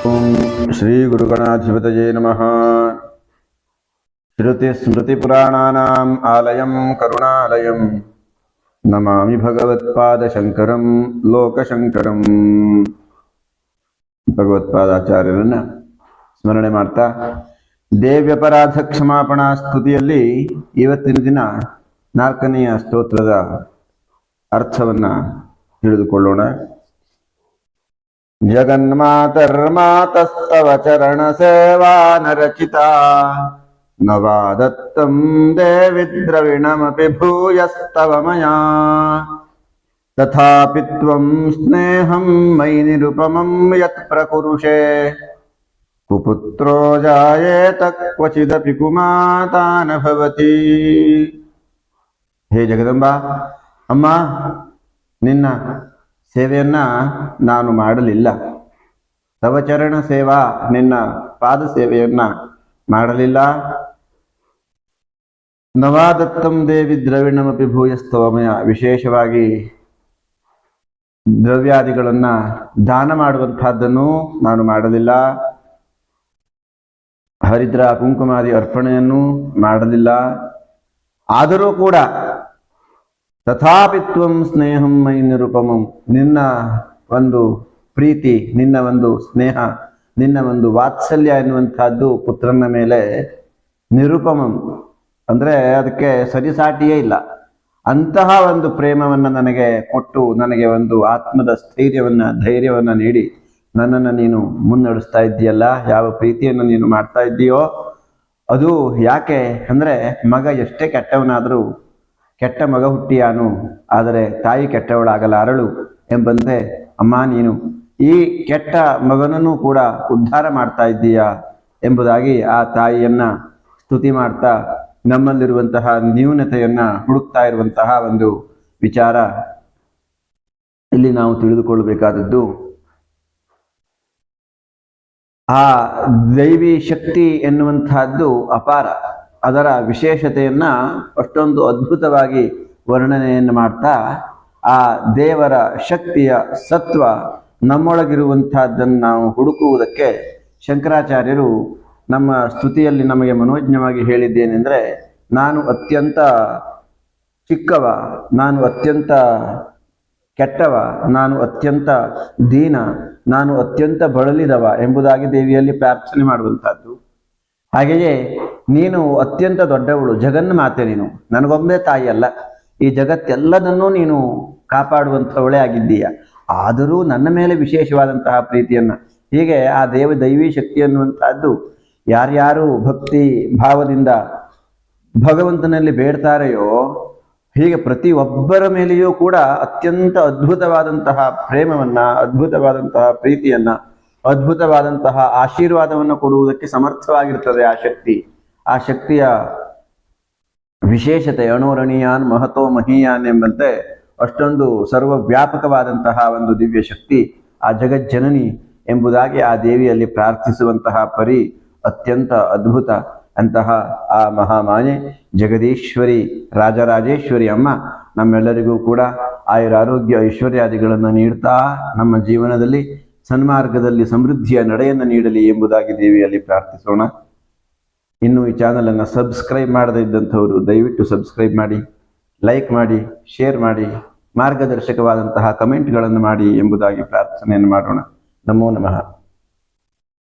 ಓಂ ಶ್ರೀ ಗುರುಗಣಾಧಿಪತಯೇ ನಮಃ. ಶ್ರುತಿಸ್ಮೃತಿಪುರಾಣಾನಾಂ ಆಲಯಂ ಕರುಣಾಲಯಂ ನಮಾಮಿ ಭಗವತ್ಪಾದಶಂಕರಂ ಲೋಕಶಂಕರಂ. ಭಗವತ್ಪಾದಾಚಾರ್ಯರನ್ನ ಸ್ಮರಣೆ ಮಾಡ್ತಾ ದೇವ್ಯಪರಾಧ ಕ್ಷಮಾಪಣಾ ಸ್ತುತಿಯಲ್ಲಿ ಇವತ್ತಿನ ದಿನ 4ನೆಯ ಸ್ತೋತ್ರದ ಅರ್ಥವನ್ನ ತಿಳಿದುಕೊಳ್ಳೋಣ. ಜಗನ್ಮಾತರ್ಮಾತಸ್ತವ ಚರಣ ಸೇವಾ ನರಚಿತಾ ನವಾದತ್ತಂ ದೇವಿ ದ್ರವಿಣಮಪಿ ಭೂಯಸ್ತವ ಮಯಾ ತಥಾಪಿ ತ್ವಂ ಸ್ನೇಹಂ ಮಯಿ ನಿರುಪಮಂ ಯತ್ ಪ್ರಕುರುಷೇ ಕುಪುತ್ರೋ ಜಾಯೇತ ಕ್ವಚಿದಪಿ ಕುಮಾತಾ ನ ಭವತಿ. ಹೇ ಜಗದಂಬ, ಅಮ್ಮ, ನಿನ್ನ ಸೇವೆಯನ್ನ ನಾನು ಮಾಡಲಿಲ್ಲ. ತವ ಚರಣ ಸೇವಾ, ನಿನ್ನ ಪಾದ ಸೇವೆಯನ್ನ ಮಾಡಲಿಲ್ಲ. ನವಾದತ್ತಂ ದೇವಿ ದ್ರವಿಣಮಪಿ ಭೂಯಸ್ತವಮಯ, ವಿಶೇಷವಾಗಿ ದ್ರವ್ಯಾದಿಗಳನ್ನ ದಾನ ಮಾಡುವಂತಹದ್ದನ್ನು ನಾನು ಮಾಡಲಿಲ್ಲ. ಹರಿದ್ರ ಕುಂಕುಮಾದಿ ಅರ್ಪಣೆಯನ್ನು ಮಾಡಲಿಲ್ಲ. ಆದರೂ ಕೂಡ ತಥಾಪಿ ತ್ವಂ ಸ್ನೇಹಂ ಮೈ ನಿರುಪಮಂ, ನಿನ್ನ ಒಂದು ಪ್ರೀತಿ, ನಿನ್ನ ಒಂದು ಸ್ನೇಹ, ನಿನ್ನ ಒಂದು ವಾತ್ಸಲ್ಯ ಎನ್ನುವಂತಹದ್ದು ಪುತ್ರನ ಮೇಲೆ ನಿರುಪಮಂ ಅಂದ್ರೆ ಅದಕ್ಕೆ ಸರಿಸಾಟಿಯೇ ಇಲ್ಲ. ಅಂತಹ ಒಂದು ಪ್ರೇಮವನ್ನ ನನಗೆ ಕೊಟ್ಟು ನನಗೆ ಒಂದು ಆತ್ಮದ ಸ್ಥೈರ್ಯವನ್ನ, ಧೈರ್ಯವನ್ನ ನೀಡಿ ನನ್ನನ್ನು ನೀನು ಮುನ್ನಡೆಸ್ತಾ ಇದ್ದೀಯಲ್ಲ. ಯಾವ ಪ್ರೀತಿಯನ್ನು ನೀನು ಮಾಡ್ತಾ ಇದ್ದೀಯೋ ಅದು ಯಾಕೆ ಅಂದ್ರೆ, ಮಗ ಎಷ್ಟೇ ಕೆಟ್ಟವನಾದರೂ ಕೆಟ್ಟ ಮಗ ಹುಟ್ಟಿಯಾನು, ಆದರೆ ತಾಯಿ ಕೆಟ್ಟವಳಾಗಲಾರಳು ಎಂಬಂತೆ ಅಮ್ಮ ನೀನು ಈ ಕೆಟ್ಟ ಮಗನನ್ನು ಕೂಡ ಉದ್ಧಾರ ಮಾಡ್ತಾ ಇದ್ದೀಯಾ ಎಂಬುದಾಗಿ ಆ ತಾಯಿಯನ್ನ ಸ್ತುತಿ ಮಾಡ್ತಾ ನಮ್ಮಲ್ಲಿರುವಂತಹ ನ್ಯೂನತೆಯನ್ನ ಹುಡುಕ್ತಾ ಇರುವಂತಹ ಒಂದು ವಿಚಾರ ಇಲ್ಲಿ ನಾವು ತಿಳಿದುಕೊಳ್ಳಬೇಕಾದದ್ದು. ಆ ದೈವಿ ಶಕ್ತಿ ಎನ್ನುವಂತಹದ್ದು ಅಪಾರ. ಅದರ ವಿಶೇಷತೆಯನ್ನ ಅಷ್ಟೊಂದು ಅದ್ಭುತವಾಗಿ ವರ್ಣನೆಯನ್ನು ಮಾಡ್ತಾ ಆ ದೇವರ ಶಕ್ತಿಯ ಸತ್ವ ನಮ್ಮೊಳಗಿರುವಂತಹದ್ದನ್ನು ನಾವು ಹುಡುಕುವುದಕ್ಕೆ ಶಂಕರಾಚಾರ್ಯರು ನಮ್ಮ ಸ್ತುತಿಯಲ್ಲಿ ನಮಗೆ ಮನೋಜ್ಞವಾಗಿ ಹೇಳಿದ್ದೇನೆಂದರೆ, ನಾನು ಅತ್ಯಂತ ಚಿಕ್ಕವ, ನಾನು ಅತ್ಯಂತ ಕೆಟ್ಟವ, ನಾನು ಅತ್ಯಂತ ದೀನ, ನಾನು ಅತ್ಯಂತ ಬಳಲಿದವ ಎಂಬುದಾಗಿ ದೇವಿಯಲ್ಲಿ ಪ್ರಾರ್ಥನೆ ಮಾಡುವಂತಹದ್ದು. ಹಾಗೆಯೇ ನೀನು ಅತ್ಯಂತ ದೊಡ್ಡವಳು, ಜಗನ್ಮಾತೆ, ನೀನು ನನಗೊಬ್ಬೇ ತಾಯಿ ಅಲ್ಲ, ಈ ಜಗತ್ತೆಲ್ಲದನ್ನೂ ನೀನು ಕಾಪಾಡುವಂಥವಳೇ ಆಗಿದ್ದೀಯ. ಆದರೂ ನನ್ನ ಮೇಲೆ ವಿಶೇಷವಾದಂತಹ ಪ್ರೀತಿಯನ್ನ, ಹೀಗೆ ಆ ದೈವಿ ಶಕ್ತಿ ಅನ್ನುವಂತಹದ್ದು ಯಾರ್ಯಾರು ಭಕ್ತಿ ಭಾವದಿಂದ ಭಗವಂತನಲ್ಲಿ ಬೇಡ್ತಾರೆಯೋ ಹೀಗೆ ಪ್ರತಿ ಒಬ್ಬರ ಮೇಲೆಯೂ ಕೂಡ ಅತ್ಯಂತ ಅದ್ಭುತವಾದಂತಹ ಪ್ರೇಮವನ್ನ, ಅದ್ಭುತವಾದಂತಹ ಪ್ರೀತಿಯನ್ನ, ಅದ್ಭುತವಾದಂತಹ ಆಶೀರ್ವಾದವನ್ನು ಕೊಡುವುದಕ್ಕೆ ಸಮರ್ಥವಾಗಿರ್ತದೆ ಆ ಶಕ್ತಿ. ಆ ಶಕ್ತಿಯ ವಿಶೇಷತೆ ಅಣೋರಣೀಯಾನ್ ಮಹತೋ ಮಹೀಯಾನ್ ಎಂಬಂತೆ ಅಷ್ಟೊಂದು ಸರ್ವವ್ಯಾಪಕವಾದಂತಹ ಒಂದು ದಿವ್ಯ ಶಕ್ತಿ ಆ ಜಗಜ್ಜನನಿ ಎಂಬುದಾಗಿ ಆ ದೇವಿಯಲ್ಲಿ ಪ್ರಾರ್ಥಿಸುವಂತಹ ಪರಿ ಅತ್ಯಂತ ಅದ್ಭುತ ಅಂತಹ ಆ ಮಹಾಮಾಯೆ ಜಗದೀಶ್ವರಿ ರಾಜರಾಜೇಶ್ವರಿ ಅಮ್ಮ ನಮ್ಮೆಲ್ಲರಿಗೂ ಕೂಡ ಆಯುರಾರೋಗ್ಯ ಐಶ್ವರ್ಯಾದಿಗಳನ್ನು ನೀಡ್ತಾ ನಮ್ಮ ಜೀವನದಲ್ಲಿ ಸನ್ಮಾರ್ಗದಲ್ಲಿ ಸಮೃದ್ಧಿಯ ನಡೆಯನ್ನು ನೀಡಲಿ ಎಂಬುದಾಗಿ ದೇವಿಯಲ್ಲಿ ಪ್ರಾರ್ಥಿಸೋಣ. ಇನ್ನು ಈ ಚಾನಲನ್ನು ಸಬ್ಸ್ಕ್ರೈಬ್ ಮಾಡದೇ ಇದ್ದಂಥವರು ದಯವಿಟ್ಟು ಸಬ್ಸ್ಕ್ರೈಬ್ ಮಾಡಿ, ಲೈಕ್ ಮಾಡಿ, ಶೇರ್ ಮಾಡಿ, ಮಾರ್ಗದರ್ಶಕವಾದಂತಹ ಕಮೆಂಟ್ಗಳನ್ನು ಮಾಡಿ ಎಂಬುದಾಗಿ ಪ್ರಾರ್ಥನೆಯನ್ನು ಮಾಡೋಣ. ನಮೋ ನಮಃ.